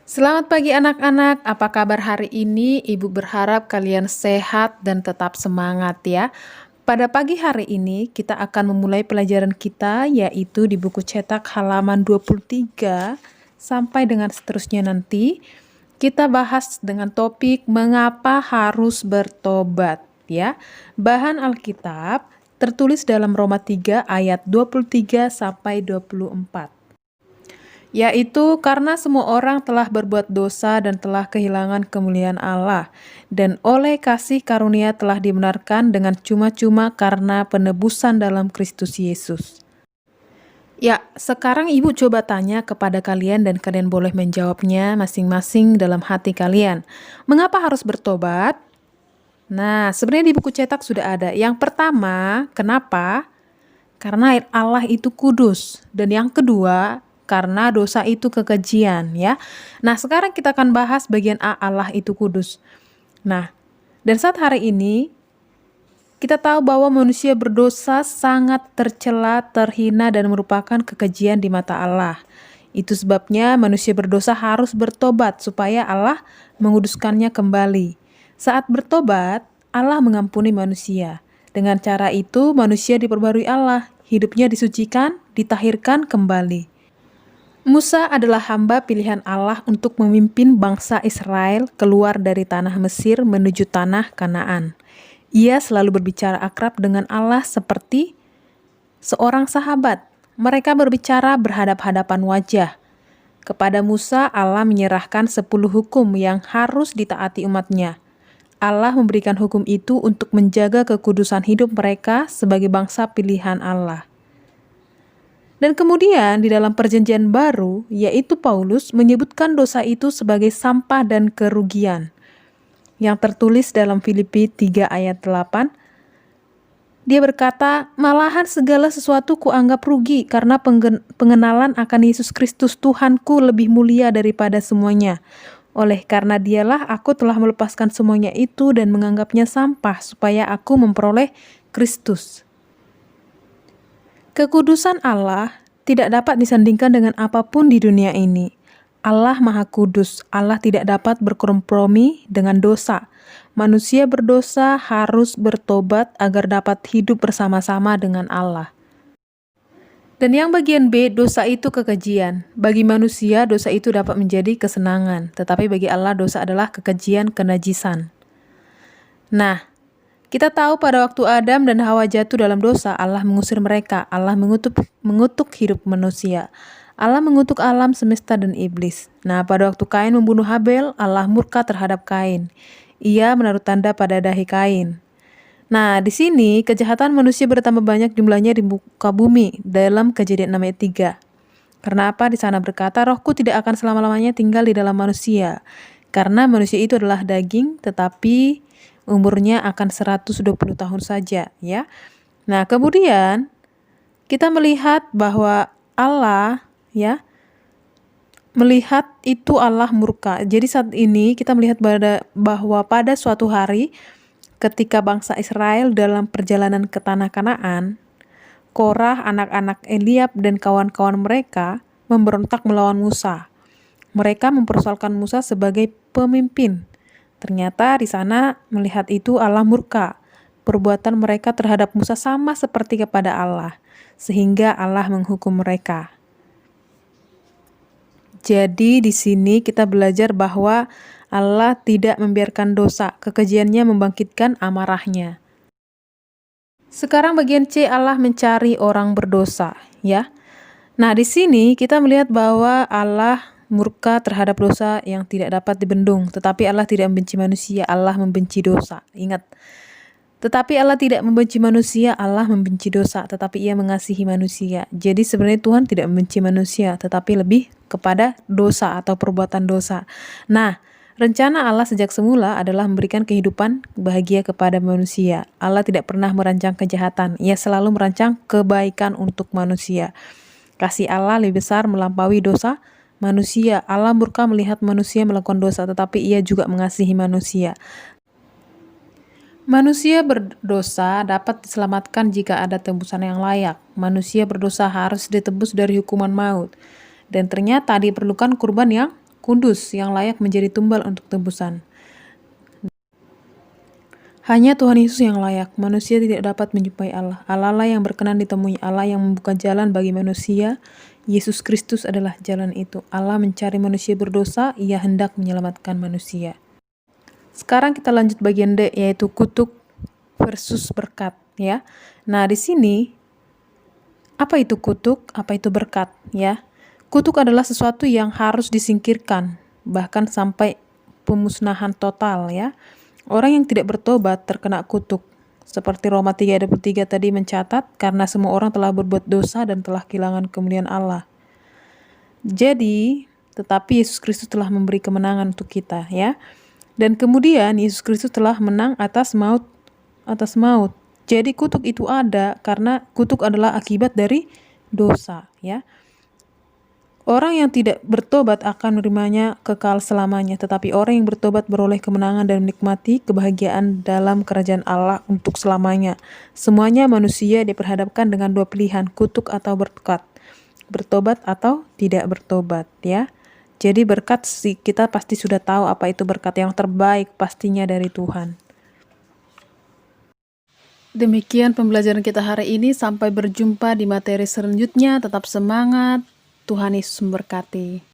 Selamat pagi anak-anak, apa kabar hari ini? Ibu berharap kalian sehat dan tetap semangat ya. Pada pagi hari ini kita akan memulai pelajaran kita yaitu di buku cetak halaman 23 sampai dengan seterusnya nanti. Kita bahas dengan topik mengapa harus bertobat ya. Bahan Alkitab tertulis dalam Roma 3 ayat 23 sampai 24. Yaitu karena semua orang telah berbuat dosa dan telah kehilangan kemuliaan Allah, dan oleh kasih karunia telah dibenarkan dengan cuma-cuma karena penebusan dalam Kristus Yesus. Ya, sekarang Ibu coba tanya kepada kalian dan kalian boleh menjawabnya masing-masing dalam hati kalian. Mengapa harus bertobat? Nah, sebenarnya di buku cetak sudah ada. Yang pertama, kenapa? Karena Allah itu kudus. Dan yang kedua, karena dosa itu kekejian ya. Nah, sekarang kita akan bahas bagian A, Allah itu kudus. Nah, dan saat hari ini kita tahu bahwa manusia berdosa sangat tercela, terhina dan merupakan kekejian di mata Allah. Itu sebabnya manusia berdosa harus bertobat supaya Allah menguduskannya kembali. Saat bertobat, Allah mengampuni manusia. Dengan cara itu manusia diperbarui Allah, hidupnya disucikan, ditahirkan kembali. Musa adalah hamba pilihan Allah untuk memimpin bangsa Israel keluar dari tanah Mesir menuju tanah Kanaan. Ia selalu berbicara akrab dengan Allah seperti seorang sahabat. Mereka berbicara berhadap-hadapan wajah. Kepada Musa, Allah menyerahkan 10 hukum yang harus ditaati umatnya. Allah memberikan hukum itu untuk menjaga kekudusan hidup mereka sebagai bangsa pilihan Allah. Dan kemudian di dalam perjanjian baru, yaitu Paulus menyebutkan dosa itu sebagai sampah dan kerugian. Yang tertulis dalam Filipi 3 ayat 8, dia berkata, malahan segala sesuatu kuanggap rugi karena pengenalan akan Yesus Kristus Tuhanku lebih mulia daripada semuanya. Oleh karena dialah aku telah melepaskan semuanya itu dan menganggapnya sampah supaya aku memperoleh Kristus. Kekudusan Allah tidak dapat disandingkan dengan apapun di dunia ini. Allah Maha Kudus, Allah tidak dapat berkompromi dengan dosa. Manusia berdosa harus bertobat agar dapat hidup bersama-sama dengan Allah. Dan yang bagian B, dosa itu kekejian. Bagi manusia, dosa itu dapat menjadi kesenangan. Tetapi bagi Allah, dosa adalah kekejian, kenajisan. Nah, kita tahu pada waktu Adam dan Hawa jatuh dalam dosa, Allah mengusir mereka. Allah mengutuk hidup manusia. Allah mengutuk alam semesta dan iblis. Nah, pada waktu Kain membunuh Habel, Allah murka terhadap Kain. Ia menaruh tanda pada dahi Kain. Nah, di sini kejahatan manusia bertambah banyak jumlahnya di muka bumi dalam Kejadian 6 ayat 3. Karena apa? Di sana berkata, rohku tidak akan selama-lamanya tinggal di dalam manusia. Karena manusia itu adalah daging, tetapi umurnya akan 120 tahun saja, ya. Nah, kemudian kita melihat bahwa Allah, ya, melihat itu Allah murka. Jadi saat ini kita melihat bahwa pada suatu hari ketika bangsa Israel dalam perjalanan ke tanah Kanaan, Korah, anak-anak Eliab dan kawan-kawan mereka memberontak melawan Musa. Mereka mempersoalkan Musa sebagai pemimpin. Ternyata di sana melihat itu Allah murka. Perbuatan mereka terhadap Musa sama seperti kepada Allah, sehingga Allah menghukum mereka. Jadi di sini kita belajar bahwa Allah tidak membiarkan dosa, kekejiannya membangkitkan amarahnya. Sekarang bagian C, Allah mencari orang berdosa, ya. Nah, di sini kita melihat bahwa Allah murka terhadap dosa yang tidak dapat dibendung, tetapi Allah tidak membenci manusia, Allah membenci dosa. Ingat, tetapi Allah tidak membenci manusia, Allah membenci dosa, tetapi Ia mengasihi manusia. Jadi sebenarnya Tuhan tidak membenci manusia, tetapi lebih kepada dosa atau perbuatan dosa. Nah, rencana Allah sejak semula adalah memberikan kehidupan bahagia kepada manusia. Allah tidak pernah merancang kejahatan, Ia selalu merancang kebaikan untuk manusia. Kasih Allah lebih besar melampaui dosa manusia. Allah murka melihat manusia melakukan dosa, tetapi Ia juga mengasihi manusia. Manusia berdosa dapat diselamatkan jika ada tebusan yang layak. Manusia berdosa harus ditebus dari hukuman maut. Dan ternyata diperlukan kurban yang kudus yang layak menjadi tumbal untuk tebusan. Hanya Tuhan Yesus yang layak, manusia tidak dapat menjumpai Allah. Allah lah yang berkenan ditemui, Allah yang membuka jalan bagi manusia. Yesus Kristus adalah jalan itu. Allah mencari manusia berdosa, Ia hendak menyelamatkan manusia. Sekarang kita lanjut bagian D, yaitu kutuk versus berkat, ya. Nah, di sini apa itu kutuk, apa itu berkat, ya. Kutuk adalah sesuatu yang harus disingkirkan, bahkan sampai pemusnahan total, ya. Orang yang tidak bertobat terkena kutuk. Seperti Roma 3:23 tadi mencatat, karena semua orang telah berbuat dosa dan telah kehilangan kemuliaan Allah. Jadi, tetapi Yesus Kristus telah memberi kemenangan untuk kita, ya. Dan kemudian Yesus Kristus telah menang atas maut. Jadi kutuk itu ada karena kutuk adalah akibat dari dosa, ya. Orang yang tidak bertobat akan menerimanya kekal selamanya, tetapi orang yang bertobat beroleh kemenangan dan menikmati kebahagiaan dalam kerajaan Allah untuk selamanya. Semuanya manusia diperhadapkan dengan dua pilihan, kutuk atau berkat, bertobat atau tidak bertobat, ya. Jadi berkat kita pasti sudah tahu apa itu berkat, yang terbaik pastinya dari Tuhan. Demikian pembelajaran kita hari ini, sampai berjumpa di materi selanjutnya. Tetap semangat, Tuhan Yesus memberkati.